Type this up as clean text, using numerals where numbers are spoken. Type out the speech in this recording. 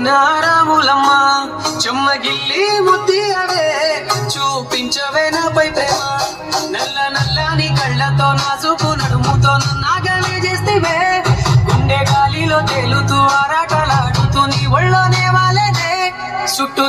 చిన్నారాములమ్మ చెమ్మగిల్లి ముద్దియవే చూపించవే నాపై ప్రేమ నల్ల నల్లని కళ్ళతో నాసుకు నడుముతో నాగనే చేస్తేవే గుండె గాలిలో తేలుతూ ఆరాటలాడుతూ నీ ఒళ్ళోనే వాలేనే చుట్టూ